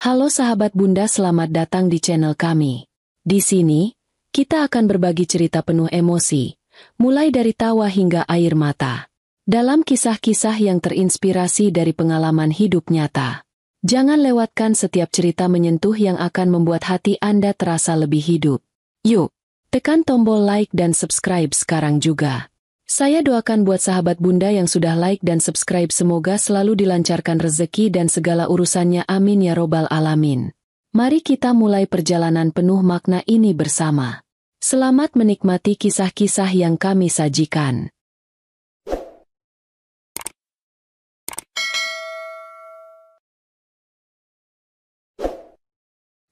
Halo sahabat Bunda, selamat datang di channel kami. Di sini, kita akan berbagi cerita penuh emosi, mulai dari tawa hingga air mata. Dalam kisah-kisah yang terinspirasi dari pengalaman hidup nyata. Jangan lewatkan setiap cerita menyentuh yang akan membuat hati Anda terasa lebih hidup. Yuk, tekan tombol like dan subscribe sekarang juga. Saya doakan buat sahabat Bunda yang sudah like dan subscribe semoga selalu dilancarkan rezeki dan segala urusannya, amin ya robbal alamin. Mari kita mulai perjalanan penuh makna ini bersama. Selamat menikmati kisah-kisah yang kami sajikan.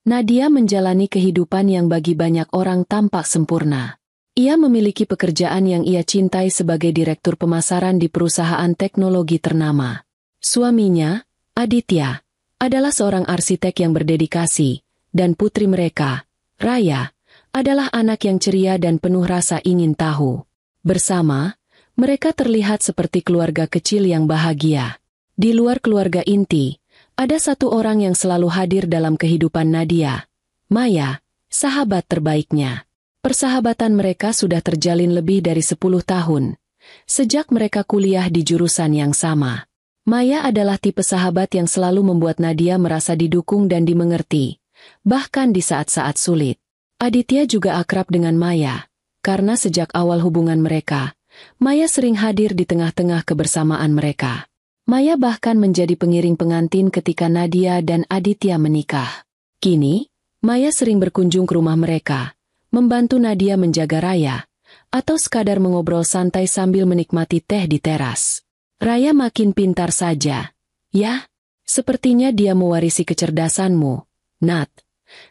Nadia menjalani kehidupan yang bagi banyak orang tampak sempurna. Ia memiliki pekerjaan yang ia cintai sebagai direktur pemasaran di perusahaan teknologi ternama. Suaminya, Aditya, adalah seorang arsitek yang berdedikasi, dan putri mereka, Raya, adalah anak yang ceria dan penuh rasa ingin tahu. Bersama, mereka terlihat seperti keluarga kecil yang bahagia. Di luar keluarga inti, ada satu orang yang selalu hadir dalam kehidupan Nadia, Maya, sahabat terbaiknya. Persahabatan mereka sudah terjalin lebih dari 10 tahun, sejak mereka kuliah di jurusan yang sama. Maya adalah tipe sahabat yang selalu membuat Nadia merasa didukung dan dimengerti, bahkan di saat-saat sulit. Aditya juga akrab dengan Maya, karena sejak awal hubungan mereka, Maya sering hadir di tengah-tengah kebersamaan mereka. Maya bahkan menjadi pengiring pengantin ketika Nadia dan Aditya menikah. Kini, Maya sering berkunjung ke rumah mereka, membantu Nadia menjaga Raya, atau sekadar mengobrol santai sambil menikmati teh di teras. Raya makin pintar saja. Ya, sepertinya dia mewarisi kecerdasanmu, Nat,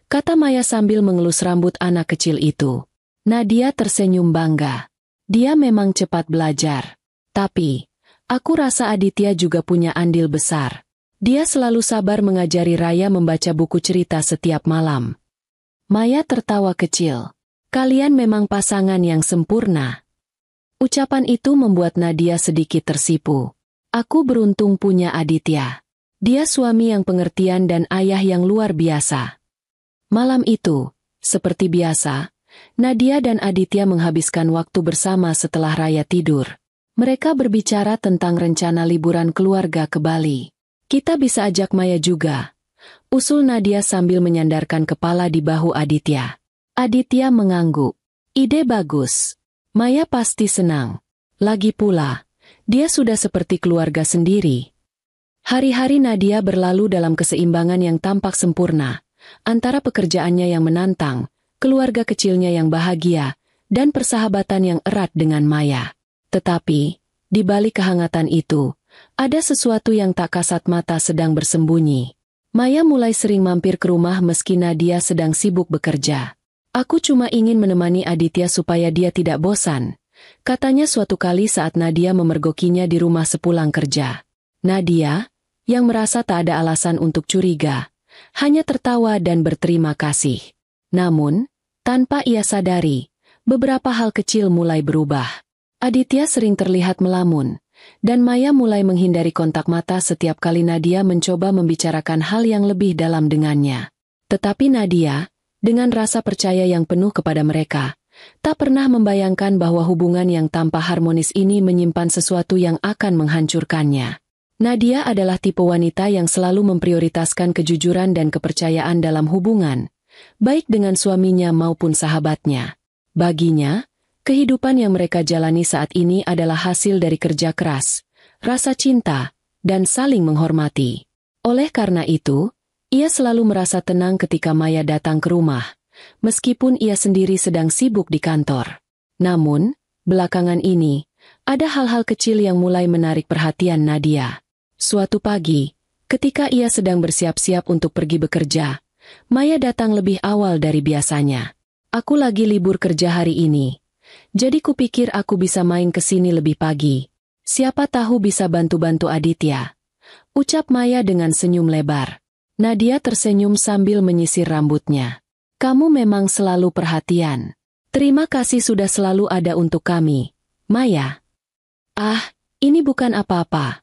kata Maya sambil mengelus rambut anak kecil itu. Nadia tersenyum bangga. Dia memang cepat belajar. Tapi, aku rasa Aditya juga punya andil besar. Dia selalu sabar mengajari Raya membaca buku cerita setiap malam. Maya tertawa kecil. Kalian memang pasangan yang sempurna. Ucapan itu membuat Nadia sedikit tersipu. Aku beruntung punya Aditya. Dia suami yang pengertian dan ayah yang luar biasa. Malam itu, seperti biasa, Nadia dan Aditya menghabiskan waktu bersama setelah Raya tidur. Mereka berbicara tentang rencana liburan keluarga ke Bali. Kita bisa ajak Maya juga, usul Nadia sambil menyandarkan kepala di bahu Aditya. Aditya mengangguk. Ide bagus. Maya pasti senang. Lagi pula, dia sudah seperti keluarga sendiri. Hari-hari Nadia berlalu dalam keseimbangan yang tampak sempurna, antara pekerjaannya yang menantang, keluarga kecilnya yang bahagia, dan persahabatan yang erat dengan Maya. Tetapi, di balik kehangatan itu, ada sesuatu yang tak kasat mata sedang bersembunyi. Maya mulai sering mampir ke rumah meski Nadia sedang sibuk bekerja. Aku cuma ingin menemani Aditya supaya dia tidak bosan, katanya suatu kali saat Nadia memergokinya di rumah sepulang kerja. Nadia, yang merasa tak ada alasan untuk curiga, hanya tertawa dan berterima kasih. Namun, tanpa ia sadari, beberapa hal kecil mulai berubah. Aditya sering terlihat melamun, dan Maya mulai menghindari kontak mata setiap kali Nadia mencoba membicarakan hal yang lebih dalam dengannya. Tetapi Nadia, dengan rasa percaya yang penuh kepada mereka, tak pernah membayangkan bahwa hubungan yang tanpa harmonis ini menyimpan sesuatu yang akan menghancurkannya. Nadia adalah tipe wanita yang selalu memprioritaskan kejujuran dan kepercayaan dalam hubungan, baik dengan suaminya maupun sahabatnya. Baginya, kehidupan yang mereka jalani saat ini adalah hasil dari kerja keras, rasa cinta, dan saling menghormati. Oleh karena itu, ia selalu merasa tenang ketika Maya datang ke rumah, meskipun ia sendiri sedang sibuk di kantor. Namun, belakangan ini, ada hal-hal kecil yang mulai menarik perhatian Nadia. Suatu pagi, ketika ia sedang bersiap-siap untuk pergi bekerja, Maya datang lebih awal dari biasanya. Aku lagi libur kerja hari ini, jadi kupikir aku bisa main ke sini lebih pagi. Siapa tahu bisa bantu-bantu Aditya, ucap Maya dengan senyum lebar. Nadia tersenyum sambil menyisir rambutnya. Kamu memang selalu perhatian. Terima kasih sudah selalu ada untuk kami, Maya. Ah, ini bukan apa-apa.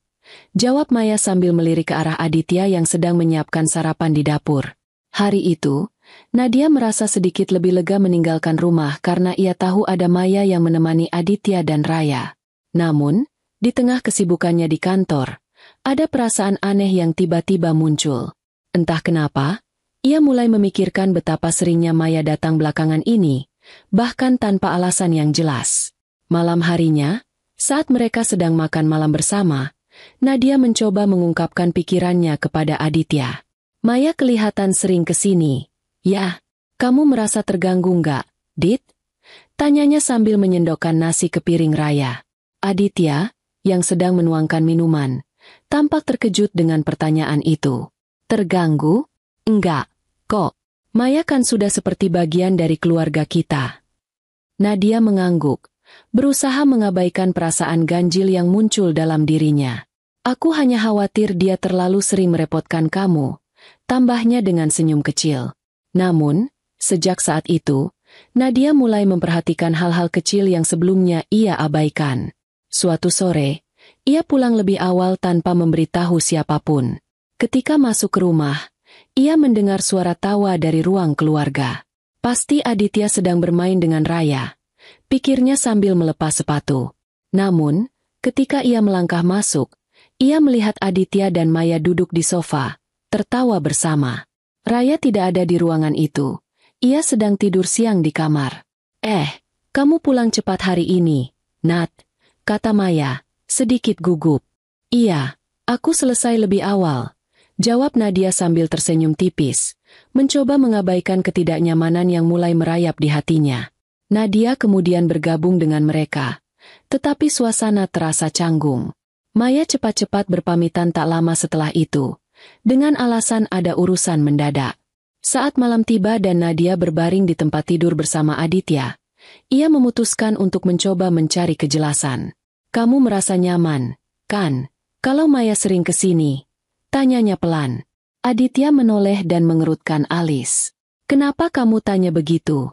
Jawab Maya sambil melirik ke arah Aditya yang sedang menyiapkan sarapan di dapur. Hari itu, Nadia merasa sedikit lebih lega meninggalkan rumah karena ia tahu ada Maya yang menemani Aditya dan Raya. Namun, di tengah kesibukannya di kantor, ada perasaan aneh yang tiba-tiba muncul. Entah kenapa, ia mulai memikirkan betapa seringnya Maya datang belakangan ini, bahkan tanpa alasan yang jelas. Malam harinya, saat mereka sedang makan malam bersama, Nadia mencoba mengungkapkan pikirannya kepada Aditya. Maya kelihatan sering ke sini. Ya, kamu merasa terganggu nggak, Dit? Tanyanya sambil menyendokkan nasi ke piring Raya. Aditya, yang sedang menuangkan minuman, tampak terkejut dengan pertanyaan itu. Terganggu? Enggak, kok. Maya kan sudah seperti bagian dari keluarga kita. Nadia mengangguk, berusaha mengabaikan perasaan ganjil yang muncul dalam dirinya. Aku hanya khawatir dia terlalu sering merepotkan kamu, tambahnya dengan senyum kecil. Namun, sejak saat itu, Nadia mulai memperhatikan hal-hal kecil yang sebelumnya ia abaikan. Suatu sore, ia pulang lebih awal tanpa memberitahu siapapun. Ketika masuk ke rumah, ia mendengar suara tawa dari ruang keluarga. Pasti Aditya sedang bermain dengan Raya, pikirnya sambil melepas sepatu. Namun, ketika ia melangkah masuk, ia melihat Aditya dan Maya duduk di sofa, tertawa bersama. Raya tidak ada di ruangan itu. Ia sedang tidur siang di kamar. Kamu pulang cepat hari ini, Nat, kata Maya, sedikit gugup. Iya, aku selesai lebih awal, jawab Nadia sambil tersenyum tipis, mencoba mengabaikan ketidaknyamanan yang mulai merayap di hatinya. Nadia kemudian bergabung dengan mereka, tetapi suasana terasa canggung. Maya cepat-cepat berpamitan tak lama setelah itu, dengan alasan ada urusan mendadak. Saat malam tiba dan Nadia berbaring di tempat tidur bersama Aditya, ia memutuskan untuk mencoba mencari kejelasan. Kamu merasa nyaman, kan, kalau Maya sering ke sini? Tanyanya pelan. Aditya menoleh dan mengerutkan alis. Kenapa kamu tanya begitu?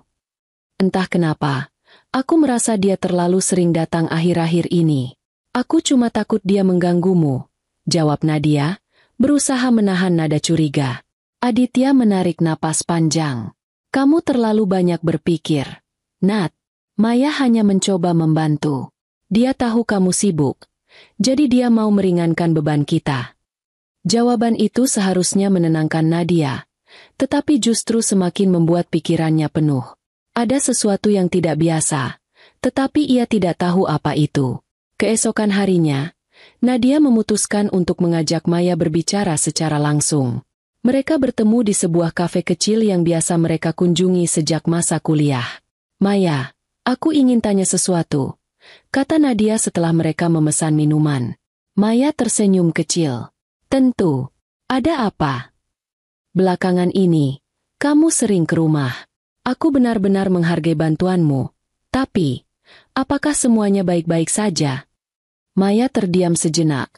Entah kenapa, aku merasa dia terlalu sering datang akhir-akhir ini. Aku cuma takut dia mengganggumu, jawab Nadia, berusaha menahan nada curiga. Aditya menarik napas panjang. Kamu terlalu banyak berpikir, Nat. Maya hanya mencoba membantu. Dia tahu kamu sibuk, jadi dia mau meringankan beban kita. Jawaban itu seharusnya menenangkan Nadia, tetapi justru semakin membuat pikirannya penuh. Ada sesuatu yang tidak biasa, tetapi ia tidak tahu apa itu. Keesokan harinya, Nadia memutuskan untuk mengajak Maya berbicara secara langsung. Mereka bertemu di sebuah kafe kecil yang biasa mereka kunjungi sejak masa kuliah. Maya, aku ingin tanya sesuatu, kata Nadia setelah mereka memesan minuman. Maya tersenyum kecil. Tentu, ada apa? Belakangan ini, kamu sering ke rumah. Aku benar-benar menghargai bantuanmu, tapi, apakah semuanya baik-baik saja? Maya terdiam sejenak,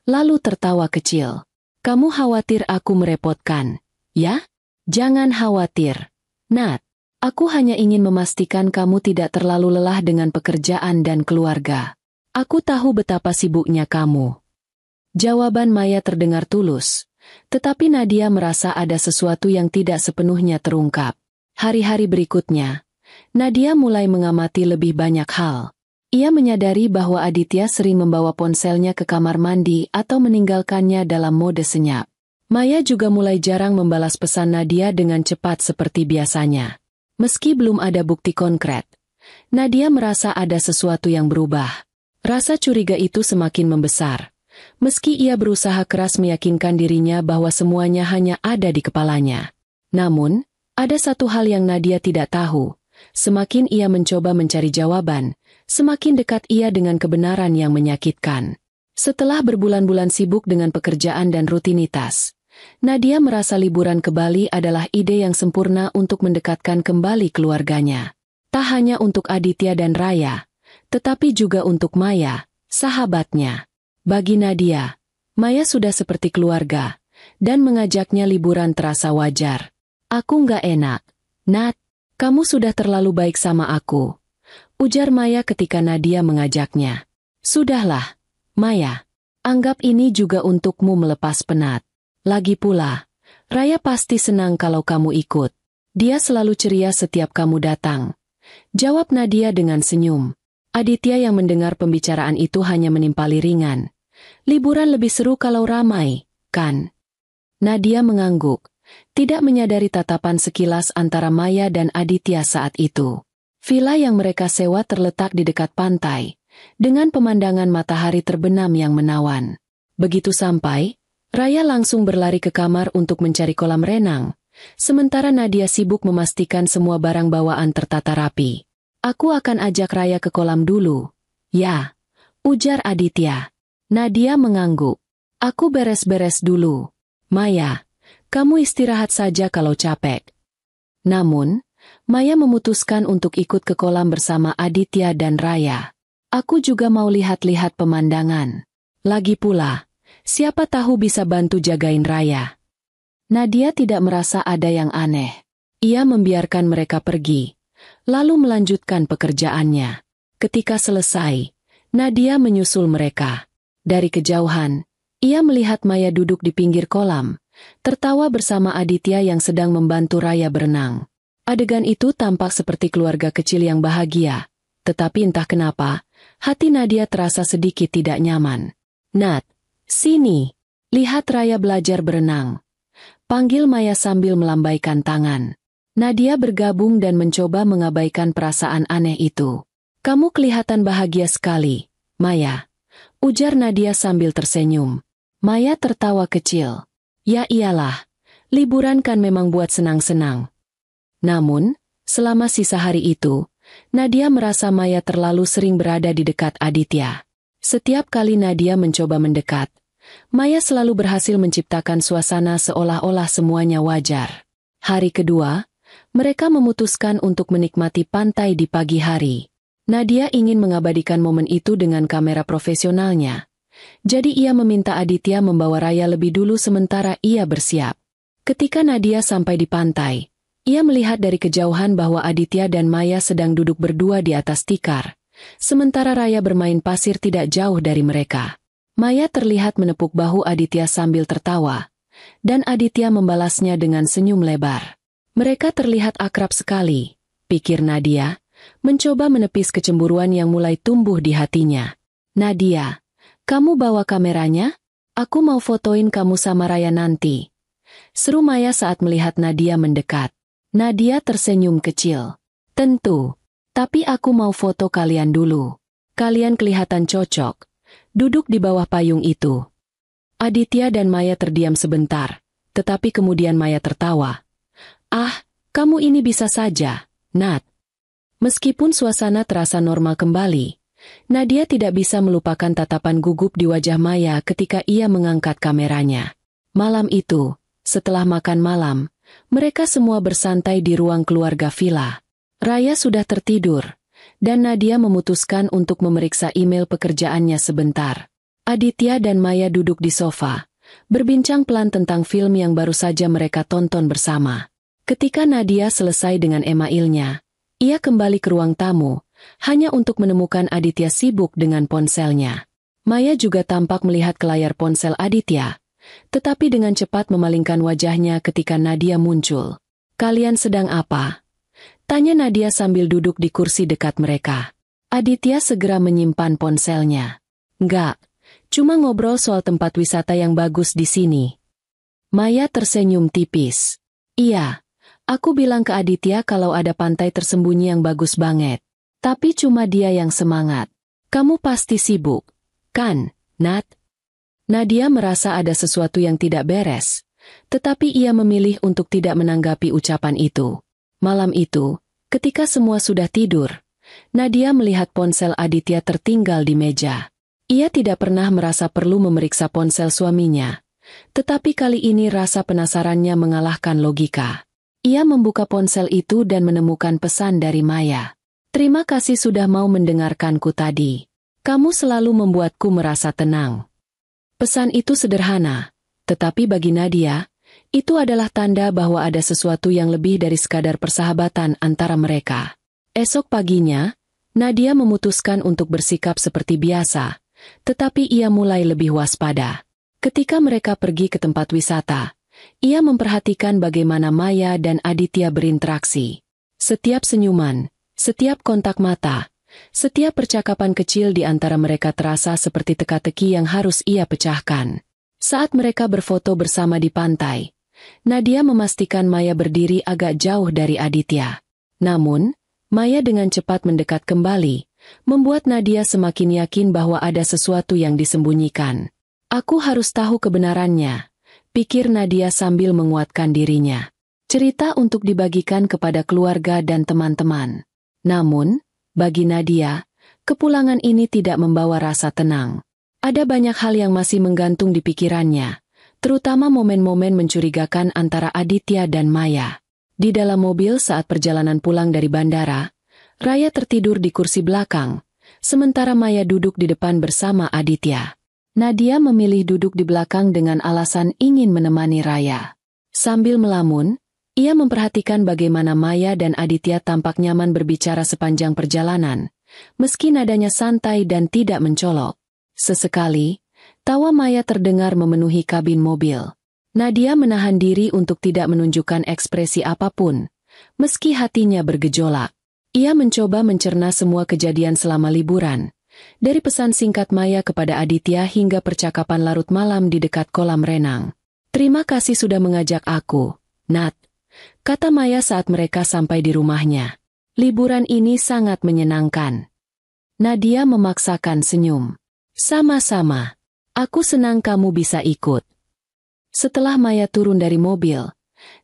lalu tertawa kecil. Kamu khawatir aku merepotkan, ya? Jangan khawatir, Nat. Aku hanya ingin memastikan kamu tidak terlalu lelah dengan pekerjaan dan keluarga. Aku tahu betapa sibuknya kamu. Jawaban Maya terdengar tulus, tetapi Nadia merasa ada sesuatu yang tidak sepenuhnya terungkap. Hari-hari berikutnya, Nadia mulai mengamati lebih banyak hal. Ia menyadari bahwa Aditya sering membawa ponselnya ke kamar mandi atau meninggalkannya dalam mode senyap. Maya juga mulai jarang membalas pesan Nadia dengan cepat seperti biasanya. Meski belum ada bukti konkret, Nadia merasa ada sesuatu yang berubah. Rasa curiga itu semakin membesar. Meski ia berusaha keras meyakinkan dirinya bahwa semuanya hanya ada di kepalanya. Namun, ada satu hal yang Nadia tidak tahu. Semakin ia mencoba mencari jawaban, semakin dekat ia dengan kebenaran yang menyakitkan. Setelah berbulan-bulan sibuk dengan pekerjaan dan rutinitas, Nadia merasa liburan ke Bali adalah ide yang sempurna untuk mendekatkan kembali keluarganya. Tak hanya untuk Aditya dan Raya, tetapi juga untuk Maya, sahabatnya. Bagi Nadia, Maya sudah seperti keluarga, dan mengajaknya liburan terasa wajar. Aku nggak enak, Nat. Kamu sudah terlalu baik sama aku, ujar Maya ketika Nadia mengajaknya. Sudahlah, Maya. Anggap ini juga untukmu melepas penat. Lagi pula, Raya pasti senang kalau kamu ikut. Dia selalu ceria setiap kamu datang. Jawab Nadia dengan senyum. Aditya yang mendengar pembicaraan itu hanya menimpali ringan. Liburan lebih seru kalau ramai, kan? Nadia mengangguk, tidak menyadari tatapan sekilas antara Maya dan Aditya saat itu. Villa yang mereka sewa terletak di dekat pantai, dengan pemandangan matahari terbenam yang menawan. Begitu sampai, Raya langsung berlari ke kamar untuk mencari kolam renang, sementara Nadia sibuk memastikan semua barang bawaan tertata rapi. Aku akan ajak Raya ke kolam dulu. Ya, ujar Aditya. Nadia mengangguk. Aku beres-beres dulu. Maya, kamu istirahat saja kalau capek. Namun, Maya memutuskan untuk ikut ke kolam bersama Aditya dan Raya. Aku juga mau lihat-lihat pemandangan. Lagi pula, siapa tahu bisa bantu jagain Raya. Nadia tidak merasa ada yang aneh. Ia membiarkan mereka pergi, lalu melanjutkan pekerjaannya. Ketika selesai, Nadia menyusul mereka. Dari kejauhan, ia melihat Maya duduk di pinggir kolam, tertawa bersama Aditya yang sedang membantu Raya berenang. Adegan itu tampak seperti keluarga kecil yang bahagia, tetapi entah kenapa, hati Nadia terasa sedikit tidak nyaman. Nat, sini, lihat Raya belajar berenang. Panggil Maya sambil melambaikan tangan. Nadia bergabung dan mencoba mengabaikan perasaan aneh itu. Kamu kelihatan bahagia sekali, Maya, ujar Nadia sambil tersenyum. Maya tertawa kecil. Ya iyalah, liburan kan memang buat senang-senang. Namun, selama sisa hari itu, Nadia merasa Maya terlalu sering berada di dekat Aditya. Setiap kali Nadia mencoba mendekat, Maya selalu berhasil menciptakan suasana seolah-olah semuanya wajar. Hari kedua, mereka memutuskan untuk menikmati pantai di pagi hari. Nadia ingin mengabadikan momen itu dengan kamera profesionalnya. Jadi ia meminta Aditya membawa Raya lebih dulu sementara ia bersiap. Ketika Nadia sampai di pantai, ia melihat dari kejauhan bahwa Aditya dan Maya sedang duduk berdua di atas tikar, sementara Raya bermain pasir tidak jauh dari mereka. Maya terlihat menepuk bahu Aditya sambil tertawa, dan Aditya membalasnya dengan senyum lebar. Mereka terlihat akrab sekali, pikir Nadia, mencoba menepis kecemburuan yang mulai tumbuh di hatinya. Nadia, kamu bawa kameranya? Aku mau fotoin kamu sama Raya nanti. Seru Maya saat melihat Nadia mendekat. Nadia tersenyum kecil. Tentu, tapi aku mau foto kalian dulu. Kalian kelihatan cocok. Duduk di bawah payung itu. Aditya dan Maya terdiam sebentar, tetapi kemudian Maya tertawa. Ah, kamu ini bisa saja, Nat. Meskipun suasana terasa normal kembali, Nadia tidak bisa melupakan tatapan gugup di wajah Maya ketika ia mengangkat kameranya. Malam itu, setelah makan malam, mereka semua bersantai di ruang keluarga villa. Raya sudah tertidur, dan Nadia memutuskan untuk memeriksa email pekerjaannya sebentar. Aditya dan Maya duduk di sofa, berbincang pelan tentang film yang baru saja mereka tonton bersama. Ketika Nadia selesai dengan emailnya, ia kembali ke ruang tamu, hanya untuk menemukan Aditya sibuk dengan ponselnya. Maya juga tampak melihat ke layar ponsel Aditya, tetapi dengan cepat memalingkan wajahnya ketika Nadia muncul. Kalian sedang apa? Tanya Nadia sambil duduk di kursi dekat mereka. Aditya segera menyimpan ponselnya. Enggak, cuma ngobrol soal tempat wisata yang bagus di sini. Maya tersenyum tipis. Iya, aku bilang ke Aditya kalau ada pantai tersembunyi yang bagus banget. Tapi cuma dia yang semangat. Kamu pasti sibuk, kan, Nat? Nadia merasa ada sesuatu yang tidak beres, tetapi ia memilih untuk tidak menanggapi ucapan itu. Malam itu, ketika semua sudah tidur, Nadia melihat ponsel Aditya tertinggal di meja. Ia tidak pernah merasa perlu memeriksa ponsel suaminya, tetapi kali ini rasa penasarannya mengalahkan logika. Ia membuka ponsel itu dan menemukan pesan dari Maya. Terima kasih sudah mau mendengarkanku tadi. Kamu selalu membuatku merasa tenang. Pesan itu sederhana, tetapi bagi Nadia, itu adalah tanda bahwa ada sesuatu yang lebih dari sekadar persahabatan antara mereka. Esok paginya, Nadia memutuskan untuk bersikap seperti biasa, tetapi ia mulai lebih waspada. Ketika mereka pergi ke tempat wisata, ia memperhatikan bagaimana Maya dan Aditya berinteraksi. Setiap senyuman, setiap kontak mata, setiap percakapan kecil di antara mereka terasa seperti teka-teki yang harus ia pecahkan. Saat mereka berfoto bersama di pantai, Nadia memastikan Maya berdiri agak jauh dari Aditya. Namun, Maya dengan cepat mendekat kembali, membuat Nadia semakin yakin bahwa ada sesuatu yang disembunyikan. Aku harus tahu kebenarannya, pikir Nadia sambil menguatkan dirinya. Cerita untuk dibagikan kepada keluarga dan teman-teman. Namun, bagi Nadia, kepulangan ini tidak membawa rasa tenang. Ada banyak hal yang masih menggantung di pikirannya, terutama momen-momen mencurigakan antara Aditya dan Maya. Di dalam mobil saat perjalanan pulang dari bandara, Raya tertidur di kursi belakang, sementara Maya duduk di depan bersama Aditya. Nadia memilih duduk di belakang dengan alasan ingin menemani Raya. Sambil melamun, ia memperhatikan bagaimana Maya dan Aditya tampak nyaman berbicara sepanjang perjalanan, meski nadanya santai dan tidak mencolok. Sesekali, tawa Maya terdengar memenuhi kabin mobil. Nadia menahan diri untuk tidak menunjukkan ekspresi apapun, meski hatinya bergejolak. Ia mencoba mencerna semua kejadian selama liburan, dari pesan singkat Maya kepada Aditya hingga percakapan larut malam di dekat kolam renang. "Terima kasih sudah mengajak aku, Nat," kata Maya saat mereka sampai di rumahnya. "Liburan ini sangat menyenangkan." Nadia memaksakan senyum. "Sama-sama. Aku senang kamu bisa ikut." Setelah Maya turun dari mobil,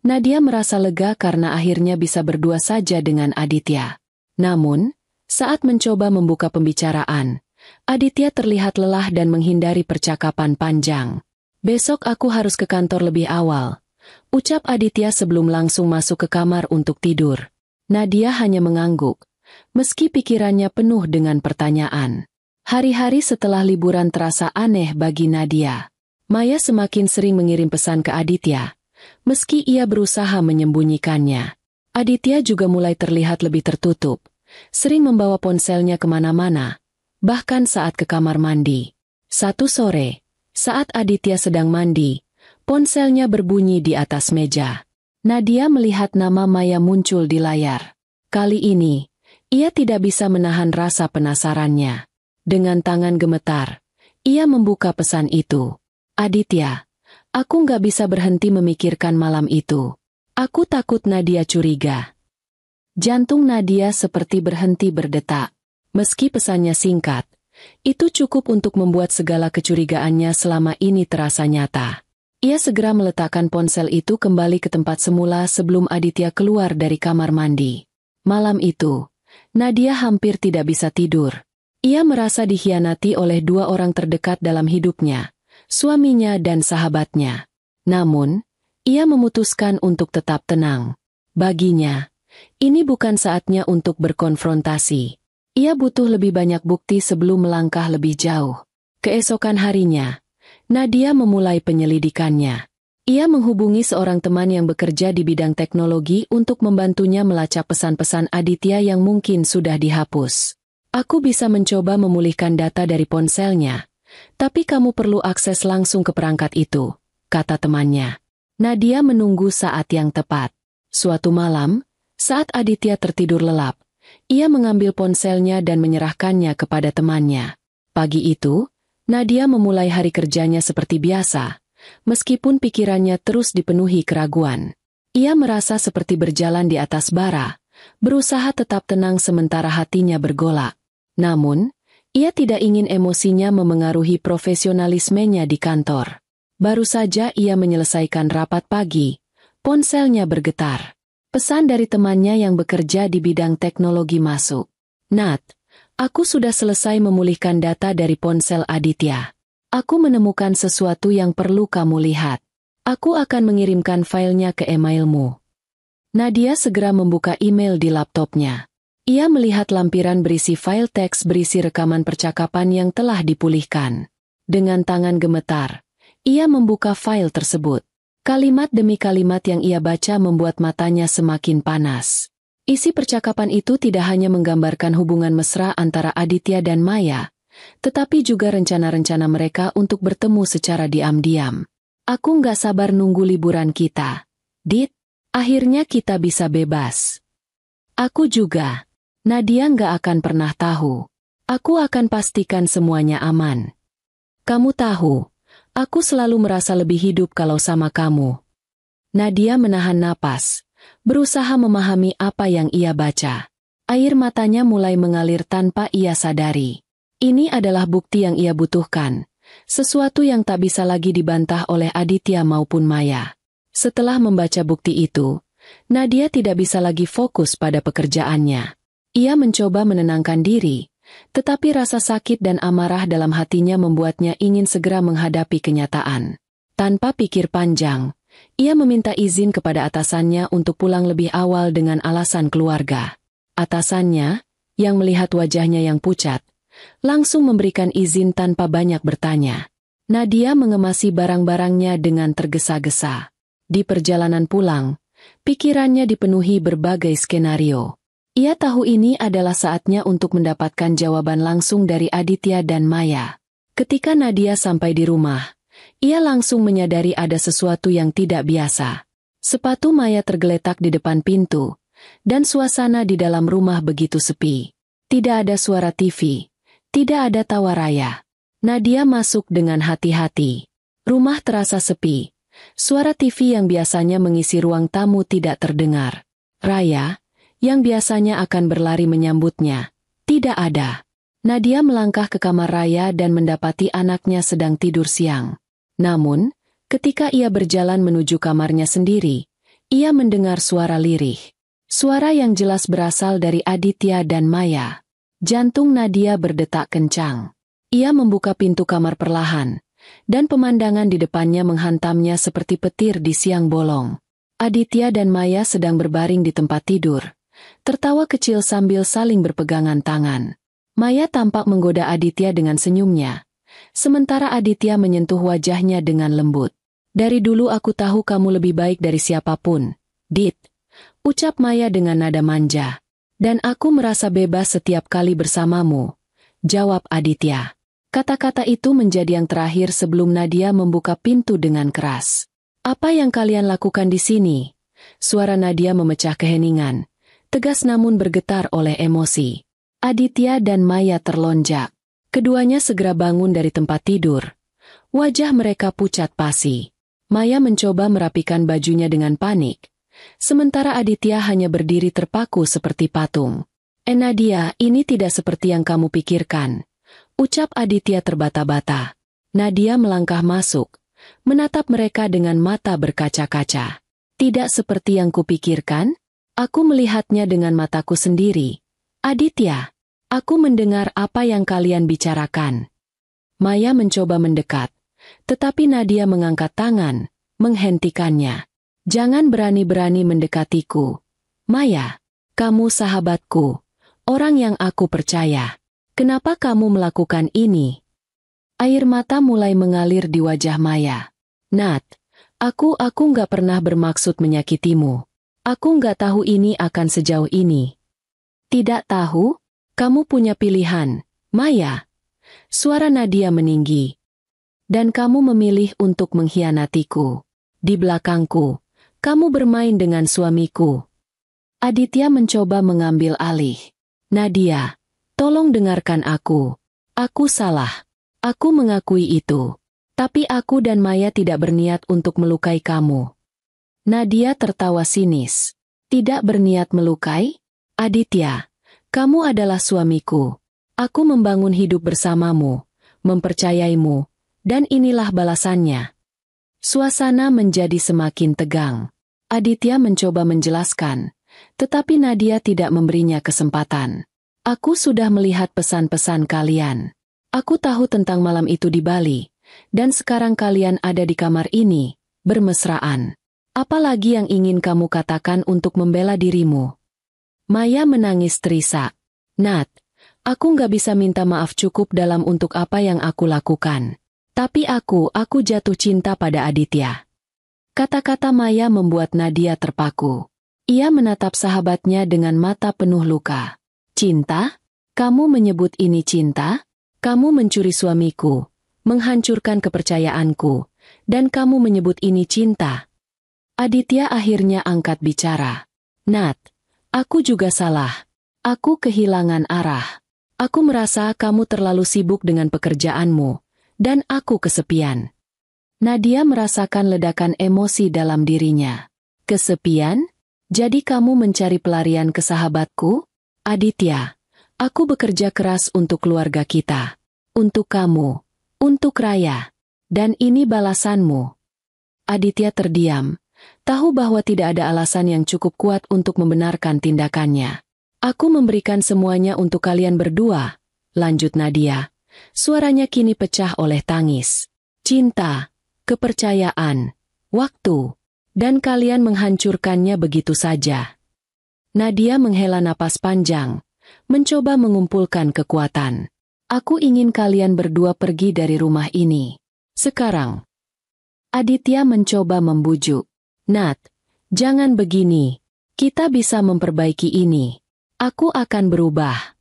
Nadia merasa lega karena akhirnya bisa berdua saja dengan Aditya. Namun, saat mencoba membuka pembicaraan, Aditya terlihat lelah dan menghindari percakapan panjang. "Besok aku harus ke kantor lebih awal," ucap Aditya sebelum langsung masuk ke kamar untuk tidur. Nadia hanya mengangguk, meski pikirannya penuh dengan pertanyaan. Hari-hari setelah liburan terasa aneh bagi Nadia. Maya semakin sering mengirim pesan ke Aditya, meski ia berusaha menyembunyikannya. Aditya juga mulai terlihat lebih tertutup, sering membawa ponselnya kemana-mana, bahkan saat ke kamar mandi. Satu sore, saat Aditya sedang mandi, ponselnya berbunyi di atas meja. Nadia melihat nama Maya muncul di layar. Kali ini, ia tidak bisa menahan rasa penasarannya. Dengan tangan gemetar, ia membuka pesan itu. "Aditya, aku nggak bisa berhenti memikirkan malam itu. Aku takut Nadia curiga." Jantung Nadia seperti berhenti berdetak. Meski pesannya singkat, itu cukup untuk membuat segala kecurigaannya selama ini terasa nyata. Ia segera meletakkan ponsel itu kembali ke tempat semula sebelum Aditya keluar dari kamar mandi. Malam itu, Nadia hampir tidak bisa tidur. Ia merasa dikhianati oleh dua orang terdekat dalam hidupnya, suaminya dan sahabatnya. Namun, ia memutuskan untuk tetap tenang. Baginya, ini bukan saatnya untuk berkonfrontasi. Ia butuh lebih banyak bukti sebelum melangkah lebih jauh. Keesokan harinya, Nadia memulai penyelidikannya. Ia menghubungi seorang teman yang bekerja di bidang teknologi untuk membantunya melacak pesan-pesan Aditya yang mungkin sudah dihapus. "Aku bisa mencoba memulihkan data dari ponselnya, tapi kamu perlu akses langsung ke perangkat itu," kata temannya. Nadia menunggu saat yang tepat. Suatu malam, saat Aditya tertidur lelap, ia mengambil ponselnya dan menyerahkannya kepada temannya. Pagi itu, Nadia memulai hari kerjanya seperti biasa, meskipun pikirannya terus dipenuhi keraguan. Ia merasa seperti berjalan di atas bara, berusaha tetap tenang sementara hatinya bergolak. Namun, ia tidak ingin emosinya memengaruhi profesionalismenya di kantor. Baru saja ia menyelesaikan rapat pagi, ponselnya bergetar. Pesan dari temannya yang bekerja di bidang teknologi masuk. "Nat, aku sudah selesai memulihkan data dari ponsel Aditya. Aku menemukan sesuatu yang perlu kamu lihat. Aku akan mengirimkan filenya ke emailmu." Nadia segera membuka email di laptopnya. Ia melihat lampiran berisi file teks berisi rekaman percakapan yang telah dipulihkan. Dengan tangan gemetar, ia membuka file tersebut. Kalimat demi kalimat yang ia baca membuat matanya semakin panas. Isi percakapan itu tidak hanya menggambarkan hubungan mesra antara Aditya dan Maya, tetapi juga rencana-rencana mereka untuk bertemu secara diam-diam. Aku nggak sabar nunggu liburan kita. Dit, akhirnya kita bisa bebas. Aku juga. Nadia nggak akan pernah tahu. Aku akan pastikan semuanya aman. Kamu tahu, aku selalu merasa lebih hidup kalau sama kamu. Nadia menahan napas, berusaha memahami apa yang ia baca. Air matanya mulai mengalir tanpa ia sadari. Ini adalah bukti yang ia butuhkan. Sesuatu yang tak bisa lagi dibantah oleh Aditya maupun Maya. Setelah membaca bukti itu, Nadia tidak bisa lagi fokus pada pekerjaannya. Ia mencoba menenangkan diri, tetapi rasa sakit dan amarah dalam hatinya membuatnya ingin segera menghadapi kenyataan. Tanpa pikir panjang, ia meminta izin kepada atasannya untuk pulang lebih awal dengan alasan keluarga. Atasannya, yang melihat wajahnya yang pucat, langsung memberikan izin tanpa banyak bertanya. Nadia mengemasi barang-barangnya dengan tergesa-gesa. Di perjalanan pulang, pikirannya dipenuhi berbagai skenario. Ia tahu ini adalah saatnya untuk mendapatkan jawaban langsung dari Aditya dan Maya. Ketika Nadia sampai di rumah, ia langsung menyadari ada sesuatu yang tidak biasa. Sepatu Maya tergeletak di depan pintu, dan suasana di dalam rumah begitu sepi. Tidak ada suara TV. Tidak ada tawa Raya. Nadia masuk dengan hati-hati. Rumah terasa sepi. Suara TV yang biasanya mengisi ruang tamu tidak terdengar. Raya, yang biasanya akan berlari menyambutnya, tidak ada. Nadia melangkah ke kamar Raya dan mendapati anaknya sedang tidur siang. Namun, ketika ia berjalan menuju kamarnya sendiri, ia mendengar suara lirih. Suara yang jelas berasal dari Aditya dan Maya. Jantung Nadia berdetak kencang. Ia membuka pintu kamar perlahan, dan pemandangan di depannya menghantamnya seperti petir di siang bolong. Aditya dan Maya sedang berbaring di tempat tidur, tertawa kecil sambil saling berpegangan tangan. Maya tampak menggoda Aditya dengan senyumnya, sementara Aditya menyentuh wajahnya dengan lembut. Dari dulu aku tahu kamu lebih baik dari siapapun, Dit, ucap Maya dengan nada manja. Dan aku merasa bebas setiap kali bersamamu, jawab Aditya. Kata-kata itu menjadi yang terakhir sebelum Nadia membuka pintu dengan keras. Apa yang kalian lakukan di sini? Suara Nadia memecah keheningan, tegas namun bergetar oleh emosi. Aditya dan Maya terlonjak. Keduanya segera bangun dari tempat tidur. Wajah mereka pucat pasi. Maya mencoba merapikan bajunya dengan panik. Sementara Aditya hanya berdiri terpaku seperti patung. Nadia, ini tidak seperti yang kamu pikirkan, ucap Aditya terbata-bata. Nadia melangkah masuk, menatap mereka dengan mata berkaca-kaca. Tidak seperti yang kupikirkan? Aku melihatnya dengan mataku sendiri. Aditya, aku mendengar apa yang kalian bicarakan. Maya mencoba mendekat, tetapi Nadia mengangkat tangan, menghentikannya. Jangan berani-berani mendekatiku. Maya, kamu sahabatku, orang yang aku percaya. Kenapa kamu melakukan ini? Air mata mulai mengalir di wajah Maya. Nat, aku nggak pernah bermaksud menyakitimu. Aku nggak tahu ini akan sejauh ini. Tidak tahu? Kamu punya pilihan, Maya. Suara Nadia meninggi. Dan kamu memilih untuk mengkhianatiku. Di belakangku. Kamu bermain dengan suamiku. Aditya mencoba mengambil alih. Nadia, tolong dengarkan aku. Aku salah. Aku mengakui itu. Tapi aku dan Maya tidak berniat untuk melukai kamu. Nadia tertawa sinis. Tidak berniat melukai? Aditya, kamu adalah suamiku. Aku membangun hidup bersamamu, mempercayaimu, dan inilah balasannya. Suasana menjadi semakin tegang. Aditya mencoba menjelaskan, tetapi Nadia tidak memberinya kesempatan. Aku sudah melihat pesan-pesan kalian. Aku tahu tentang malam itu di Bali, dan sekarang kalian ada di kamar ini, bermesraan. Apalagi yang ingin kamu katakan untuk membela dirimu? Maya menangis terisak. Nat, aku nggak bisa minta maaf cukup dalam untuk apa yang aku lakukan. Tapi aku jatuh cinta pada Aditya. Kata-kata Maya membuat Nadia terpaku. Ia menatap sahabatnya dengan mata penuh luka. Cinta? Kamu menyebut ini cinta? Kamu mencuri suamiku, menghancurkan kepercayaanku, dan kamu menyebut ini cinta. Aditya akhirnya angkat bicara. Nat, aku juga salah. Aku kehilangan arah. Aku merasa kamu terlalu sibuk dengan pekerjaanmu, dan aku kesepian. Nadia merasakan ledakan emosi dalam dirinya. Kesepian? Jadi kamu mencari pelarian ke sahabatku? Aditya, aku bekerja keras untuk keluarga kita. Untuk kamu. Untuk Raya. Dan ini balasanmu. Aditya terdiam. Tahu bahwa tidak ada alasan yang cukup kuat untuk membenarkan tindakannya. Aku memberikan semuanya untuk kalian berdua, lanjut Nadia. Suaranya kini pecah oleh tangis. Cinta, kepercayaan, waktu. Dan kalian menghancurkannya begitu saja. Nadia menghela napas panjang, mencoba mengumpulkan kekuatan. Aku ingin kalian berdua pergi dari rumah ini. Sekarang. Aditya mencoba membujuk. Nat, jangan begini. Kita bisa memperbaiki ini. Aku akan berubah.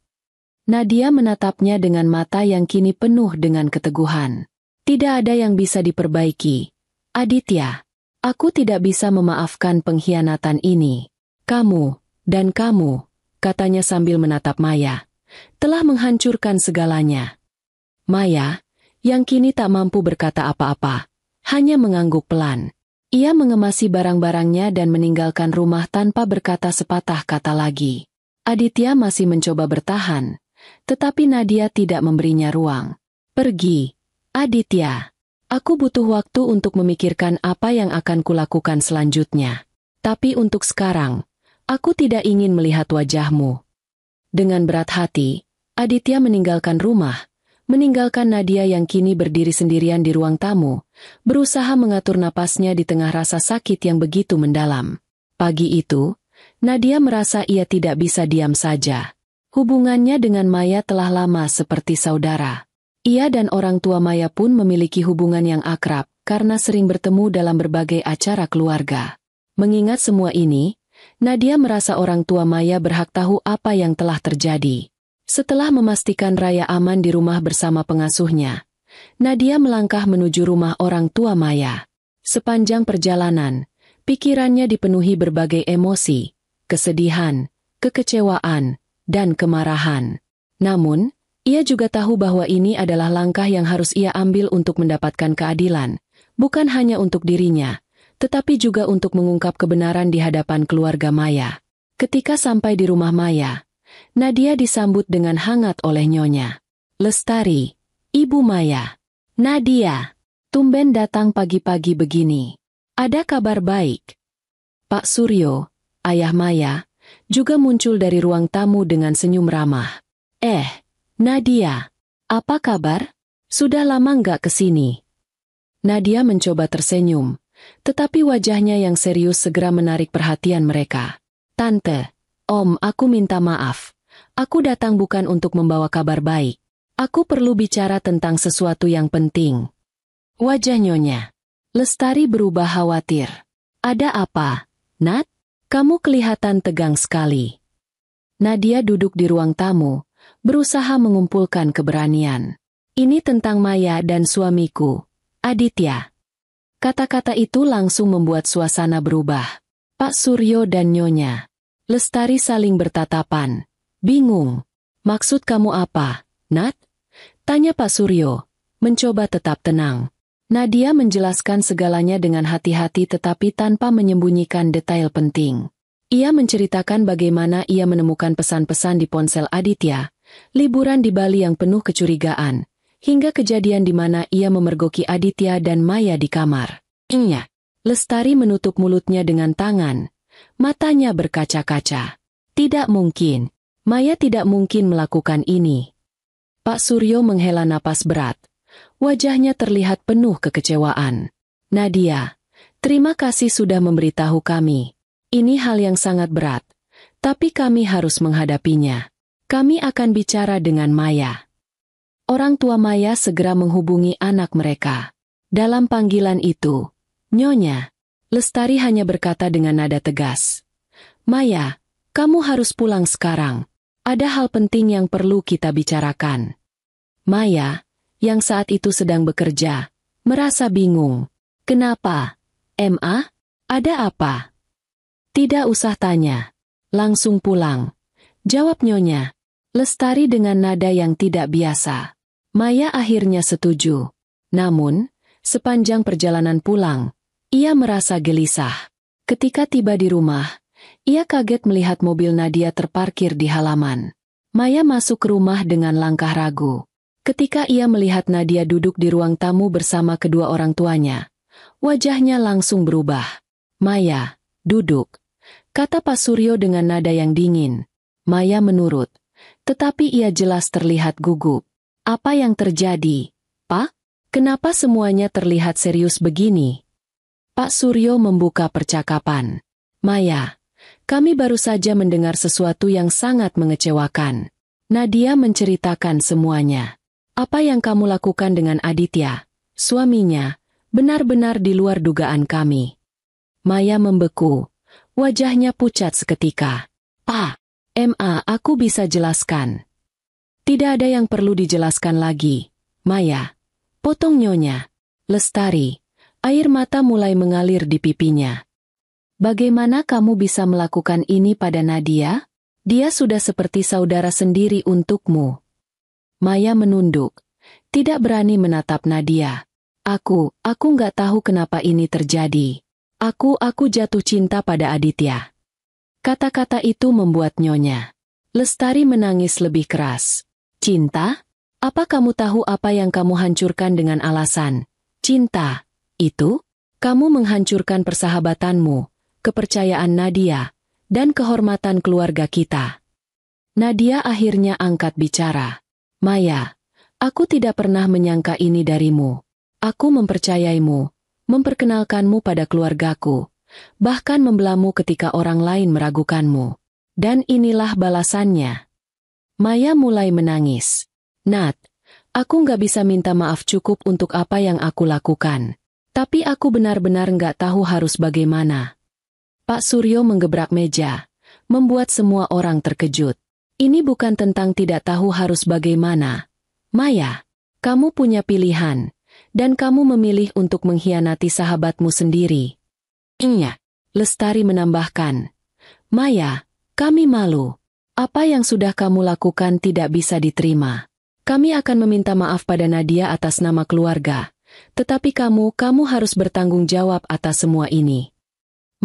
Nadia menatapnya dengan mata yang kini penuh dengan keteguhan. Tidak ada yang bisa diperbaiki. Aditya. Aku tidak bisa memaafkan pengkhianatan ini. Kamu, dan kamu, katanya sambil menatap Maya, telah menghancurkan segalanya. Maya, yang kini tak mampu berkata apa-apa, hanya mengangguk pelan. Ia mengemasi barang-barangnya dan meninggalkan rumah tanpa berkata sepatah kata lagi. Aditya masih mencoba bertahan, tetapi Nadia tidak memberinya ruang. Pergi, Aditya. Aku butuh waktu untuk memikirkan apa yang akan kulakukan selanjutnya. Tapi untuk sekarang, aku tidak ingin melihat wajahmu. Dengan berat hati, Aditya meninggalkan rumah, meninggalkan Nadia yang kini berdiri sendirian di ruang tamu, berusaha mengatur napasnya di tengah rasa sakit yang begitu mendalam. Pagi itu, Nadia merasa ia tidak bisa diam saja. Hubungannya dengan Maya telah lama seperti saudara. Ia dan orang tua Maya pun memiliki hubungan yang akrab karena sering bertemu dalam berbagai acara keluarga. Mengingat semua ini, Nadia merasa orang tua Maya berhak tahu apa yang telah terjadi. Setelah memastikan Raya aman di rumah bersama pengasuhnya, Nadia melangkah menuju rumah orang tua Maya. Sepanjang perjalanan, pikirannya dipenuhi berbagai emosi, kesedihan, kekecewaan, dan kemarahan. Namun, ia juga tahu bahwa ini adalah langkah yang harus ia ambil untuk mendapatkan keadilan, bukan hanya untuk dirinya, tetapi juga untuk mengungkap kebenaran di hadapan keluarga Maya. Ketika sampai di rumah Maya, Nadia disambut dengan hangat oleh nyonya. Lestari, Ibu Maya. Nadia, tumben datang pagi-pagi begini. Ada kabar baik. Pak Suryo, ayah Maya, juga muncul dari ruang tamu dengan senyum ramah. Nadia, apa kabar? Sudah lama nggak kesini. Nadia mencoba tersenyum, tetapi wajahnya yang serius segera menarik perhatian mereka. Tante, Om, aku minta maaf. Aku datang bukan untuk membawa kabar baik. Aku perlu bicara tentang sesuatu yang penting. Wajah Nyonya Lestari berubah khawatir. Ada apa, Nat? Kamu kelihatan tegang sekali. Nadia duduk di ruang tamu, berusaha mengumpulkan keberanian. Ini tentang Maya dan suamiku, Aditya. Kata-kata itu langsung membuat suasana berubah. Pak Suryo dan Nyonya Lestari saling bertatapan. Bingung. Maksud kamu apa, Nat? Tanya Pak Suryo, mencoba tetap tenang. Nadia menjelaskan segalanya dengan hati-hati tetapi tanpa menyembunyikan detail penting. Ia menceritakan bagaimana ia menemukan pesan-pesan di ponsel Aditya, liburan di Bali yang penuh kecurigaan, hingga kejadian di mana ia memergoki Aditya dan Maya di kamar. Lestari menutup mulutnya dengan tangan, matanya berkaca-kaca. Tidak mungkin, Maya tidak mungkin melakukan ini. Pak Suryo menghela napas berat, wajahnya terlihat penuh kekecewaan. Nadia, terima kasih sudah memberitahu kami. Ini hal yang sangat berat, tapi kami harus menghadapinya. Kami akan bicara dengan Maya. Orang tua Maya segera menghubungi anak mereka. Dalam panggilan itu, Nyonya Lestari hanya berkata dengan nada tegas. Maya, kamu harus pulang sekarang. Ada hal penting yang perlu kita bicarakan. Maya, yang saat itu sedang bekerja, merasa bingung. Kenapa? Ma? Ada apa? Tidak usah tanya. Langsung pulang. Jawab Nyonya Lestari dengan nada yang tidak biasa. Maya akhirnya setuju. Namun, sepanjang perjalanan pulang, ia merasa gelisah. Ketika tiba di rumah, ia kaget melihat mobil Nadia terparkir di halaman. Maya masuk ke rumah dengan langkah ragu. Ketika ia melihat Nadia duduk di ruang tamu bersama kedua orang tuanya, wajahnya langsung berubah. Maya, duduk, kata Pak Suryo dengan nada yang dingin. Maya menurut, tetapi ia jelas terlihat gugup. Apa yang terjadi, Pak? Kenapa semuanya terlihat serius begini? Pak Suryo membuka percakapan. Maya, kami baru saja mendengar sesuatu yang sangat mengecewakan. Nadia menceritakan semuanya. Apa yang kamu lakukan dengan Aditya, suaminya, benar-benar di luar dugaan kami. Maya membeku. Wajahnya pucat seketika. Pak, Ma, aku bisa jelaskan. Tidak ada yang perlu dijelaskan lagi. Maya, potong Nyonya Lestari. Air mata mulai mengalir di pipinya. Bagaimana kamu bisa melakukan ini pada Nadia? Dia sudah seperti saudara sendiri untukmu. Maya menunduk. Tidak berani menatap Nadia. Aku nggak tahu kenapa ini terjadi. Aku jatuh cinta pada Aditya. Kata-kata itu membuat Nyonya Lestari menangis lebih keras. Cinta? Apa kamu tahu apa yang kamu hancurkan dengan alasan cinta? Itu? Kamu menghancurkan persahabatanmu, kepercayaan Nadia, dan kehormatan keluarga kita. Nadia akhirnya angkat bicara. Maya, aku tidak pernah menyangka ini darimu. Aku mempercayaimu, memperkenalkanmu pada keluargaku, bahkan membelamu ketika orang lain meragukanmu. Dan inilah balasannya. Maya mulai menangis. Nat, aku nggak bisa minta maaf cukup untuk apa yang aku lakukan. Tapi aku benar-benar nggak tahu harus bagaimana. Pak Suryo menggebrak meja, membuat semua orang terkejut. Ini bukan tentang tidak tahu harus bagaimana. Maya, kamu punya pilihan, dan kamu memilih untuk mengkhianati sahabatmu sendiri. Iya, Lestari menambahkan. Maya, kami malu. Apa yang sudah kamu lakukan tidak bisa diterima. Kami akan meminta maaf pada Nadia atas nama keluarga. Tetapi kamu harus bertanggung jawab atas semua ini.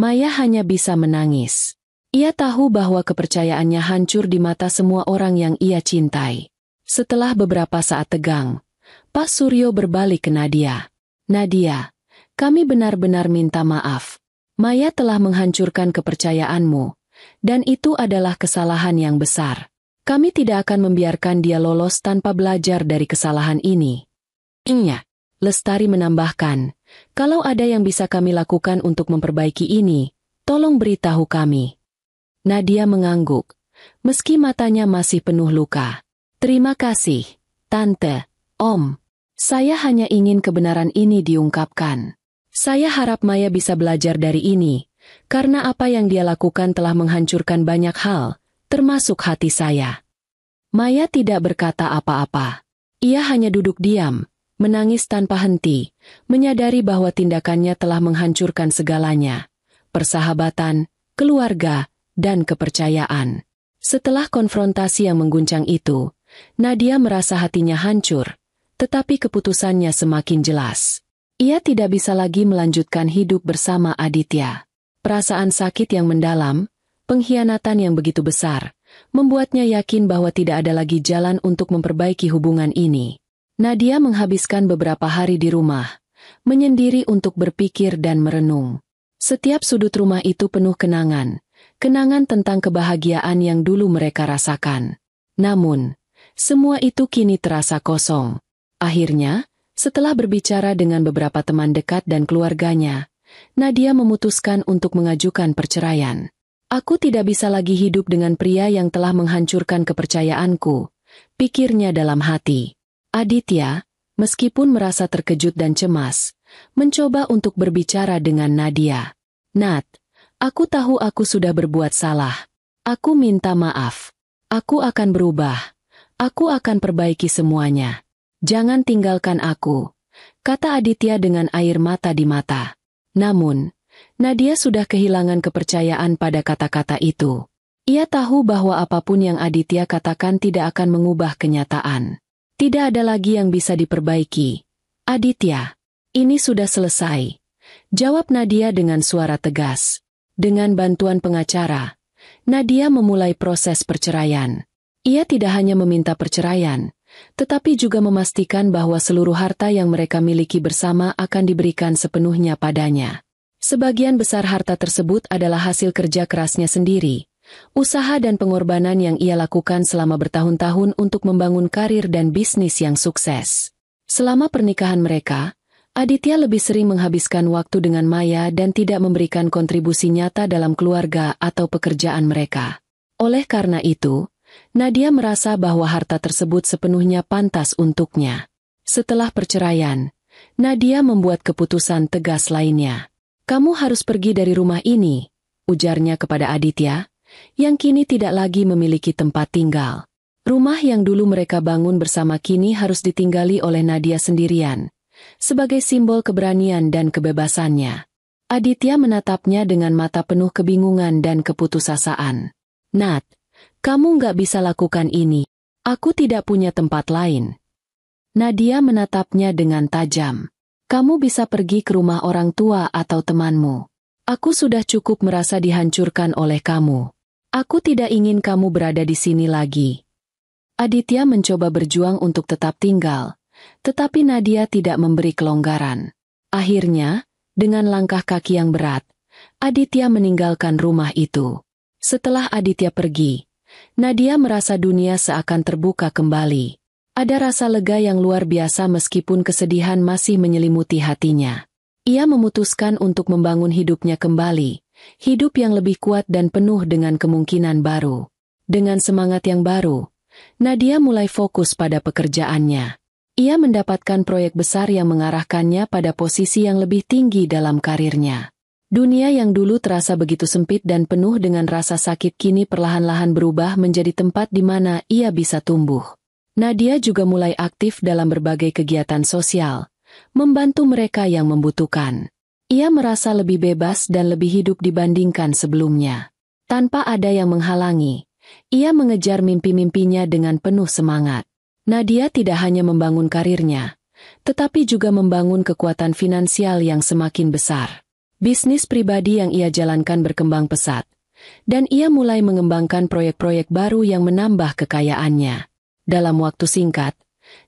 Maya hanya bisa menangis. Ia tahu bahwa kepercayaannya hancur di mata semua orang yang ia cintai. Setelah beberapa saat tegang, Pak Suryo berbalik ke Nadia. Nadia, kami benar-benar minta maaf. Maya telah menghancurkan kepercayaanmu, dan itu adalah kesalahan yang besar. Kami tidak akan membiarkan dia lolos tanpa belajar dari kesalahan ini. Iya, Lestari menambahkan, kalau ada yang bisa kami lakukan untuk memperbaiki ini, tolong beritahu kami. Nadia mengangguk, meski matanya masih penuh luka. Terima kasih, Tante, Om. Saya hanya ingin kebenaran ini diungkapkan. Saya harap Maya bisa belajar dari ini, karena apa yang dia lakukan telah menghancurkan banyak hal, termasuk hati saya. Maya tidak berkata apa-apa. Ia hanya duduk diam, menangis tanpa henti, menyadari bahwa tindakannya telah menghancurkan segalanya. Persahabatan, keluarga, dan kepercayaan. Setelah konfrontasi yang mengguncang itu, Nadia merasa hatinya hancur, tetapi keputusannya semakin jelas. Ia tidak bisa lagi melanjutkan hidup bersama Aditya. Perasaan sakit yang mendalam, pengkhianatan yang begitu besar, membuatnya yakin bahwa tidak ada lagi jalan untuk memperbaiki hubungan ini. Nadia menghabiskan beberapa hari di rumah, menyendiri untuk berpikir dan merenung. Setiap sudut rumah itu penuh kenangan tentang kebahagiaan yang dulu mereka rasakan. Namun, semua itu kini terasa kosong. Akhirnya, setelah berbicara dengan beberapa teman dekat dan keluarganya, Nadia memutuskan untuk mengajukan perceraian. Aku tidak bisa lagi hidup dengan pria yang telah menghancurkan kepercayaanku, pikirnya dalam hati. Aditya, meskipun merasa terkejut dan cemas, mencoba untuk berbicara dengan Nadia. Nat, aku tahu aku sudah berbuat salah. Aku minta maaf. Aku akan berubah. Aku akan perbaiki semuanya. Jangan tinggalkan aku, kata Aditya dengan air mata di mata. Namun, Nadia sudah kehilangan kepercayaan pada kata-kata itu. Ia tahu bahwa apapun yang Aditya katakan tidak akan mengubah kenyataan. Tidak ada lagi yang bisa diperbaiki. Aditya, ini sudah selesai, jawab Nadia dengan suara tegas. Dengan bantuan pengacara, Nadia memulai proses perceraian. Ia tidak hanya meminta perceraian, tetapi juga memastikan bahwa seluruh harta yang mereka miliki bersama akan diberikan sepenuhnya padanya. Sebagian besar harta tersebut adalah hasil kerja kerasnya sendiri, usaha dan pengorbanan yang ia lakukan selama bertahun-tahun untuk membangun karir dan bisnis yang sukses. Selama pernikahan mereka, Aditya lebih sering menghabiskan waktu dengan Maya dan tidak memberikan kontribusi nyata dalam keluarga atau pekerjaan mereka. Oleh karena itu, Nadia merasa bahwa harta tersebut sepenuhnya pantas untuknya. Setelah perceraian, Nadia membuat keputusan tegas lainnya. Kamu harus pergi dari rumah ini, ujarnya kepada Aditya, yang kini tidak lagi memiliki tempat tinggal. Rumah yang dulu mereka bangun bersama kini harus ditinggali oleh Nadia sendirian, sebagai simbol keberanian dan kebebasannya. Aditya menatapnya dengan mata penuh kebingungan dan keputusasaan. Nat, kamu nggak bisa lakukan ini. Aku tidak punya tempat lain. Nadia menatapnya dengan tajam. Kamu bisa pergi ke rumah orang tua atau temanmu. Aku sudah cukup merasa dihancurkan oleh kamu. Aku tidak ingin kamu berada di sini lagi. Aditya mencoba berjuang untuk tetap tinggal, tetapi Nadia tidak memberi kelonggaran. Akhirnya, dengan langkah kaki yang berat, Aditya meninggalkan rumah itu. Setelah Aditya pergi, Nadia merasa dunia seakan terbuka kembali. Ada rasa lega yang luar biasa meskipun kesedihan masih menyelimuti hatinya. Ia memutuskan untuk membangun hidupnya kembali, hidup yang lebih kuat dan penuh dengan kemungkinan baru. Dengan semangat yang baru, Nadia mulai fokus pada pekerjaannya. Ia mendapatkan proyek besar yang mengarahkannya pada posisi yang lebih tinggi dalam karirnya. Dunia yang dulu terasa begitu sempit dan penuh dengan rasa sakit kini perlahan-lahan berubah menjadi tempat di mana ia bisa tumbuh. Nadia juga mulai aktif dalam berbagai kegiatan sosial, membantu mereka yang membutuhkan. Ia merasa lebih bebas dan lebih hidup dibandingkan sebelumnya. Tanpa ada yang menghalangi, ia mengejar mimpi-mimpinya dengan penuh semangat. Nadia tidak hanya membangun karirnya, tetapi juga membangun kekuatan finansial yang semakin besar. Bisnis pribadi yang ia jalankan berkembang pesat, dan ia mulai mengembangkan proyek-proyek baru yang menambah kekayaannya. Dalam waktu singkat,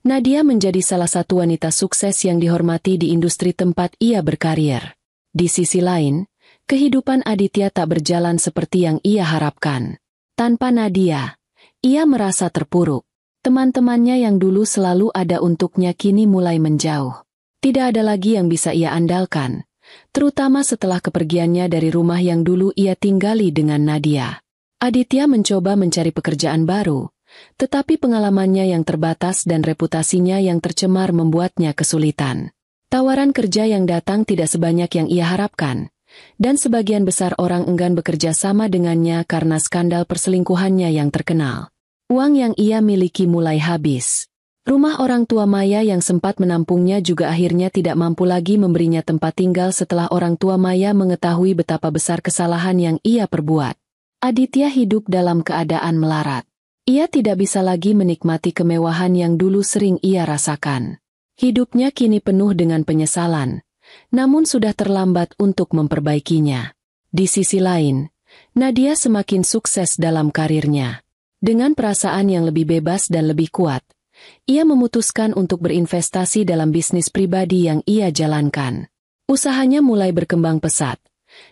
Nadia menjadi salah satu wanita sukses yang dihormati di industri tempat ia berkarir. Di sisi lain, kehidupan Aditya tak berjalan seperti yang ia harapkan. Tanpa Nadia, ia merasa terpuruk. Teman-temannya yang dulu selalu ada untuknya kini mulai menjauh. Tidak ada lagi yang bisa ia andalkan, terutama setelah kepergiannya dari rumah yang dulu ia tinggali dengan Nadia. Aditya mencoba mencari pekerjaan baru, tetapi pengalamannya yang terbatas dan reputasinya yang tercemar membuatnya kesulitan. Tawaran kerja yang datang tidak sebanyak yang ia harapkan, dan sebagian besar orang enggan bekerja sama dengannya karena skandal perselingkuhannya yang terkenal. Uang yang ia miliki mulai habis. Rumah orang tua Maya yang sempat menampungnya juga akhirnya tidak mampu lagi memberinya tempat tinggal setelah orang tua Maya mengetahui betapa besar kesalahan yang ia perbuat. Aditya hidup dalam keadaan melarat. Ia tidak bisa lagi menikmati kemewahan yang dulu sering ia rasakan. Hidupnya kini penuh dengan penyesalan, namun sudah terlambat untuk memperbaikinya. Di sisi lain, Nadia semakin sukses dalam karirnya. Dengan perasaan yang lebih bebas dan lebih kuat, ia memutuskan untuk berinvestasi dalam bisnis pribadi yang ia jalankan. Usahanya mulai berkembang pesat,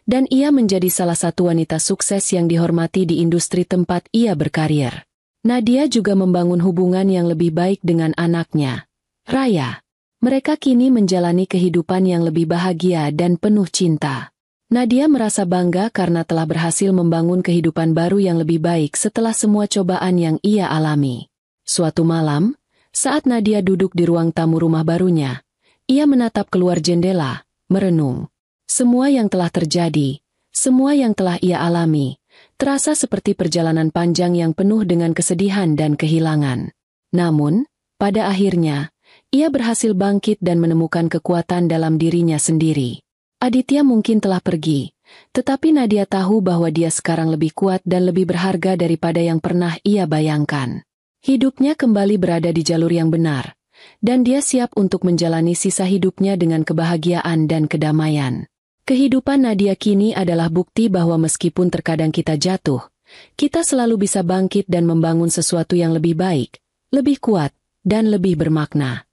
dan ia menjadi salah satu wanita sukses yang dihormati di industri tempat ia berkarir. Nadia juga membangun hubungan yang lebih baik dengan anaknya, Raya. Mereka kini menjalani kehidupan yang lebih bahagia dan penuh cinta. Nadia merasa bangga karena telah berhasil membangun kehidupan baru yang lebih baik setelah semua cobaan yang ia alami. Suatu malam, saat Nadia duduk di ruang tamu rumah barunya, ia menatap keluar jendela, merenung. Semua yang telah terjadi, semua yang telah ia alami, terasa seperti perjalanan panjang yang penuh dengan kesedihan dan kehilangan. Namun, pada akhirnya, Ia berhasil bangkit dan menemukan kekuatan dalam dirinya sendiri. Aditya mungkin telah pergi, tetapi Nadia tahu bahwa dia sekarang lebih kuat dan lebih berharga daripada yang pernah ia bayangkan. Hidupnya kembali berada di jalur yang benar, dan dia siap untuk menjalani sisa hidupnya dengan kebahagiaan dan kedamaian. Kehidupan Nadia kini adalah bukti bahwa meskipun terkadang kita jatuh, kita selalu bisa bangkit dan membangun sesuatu yang lebih baik, lebih kuat, dan lebih bermakna.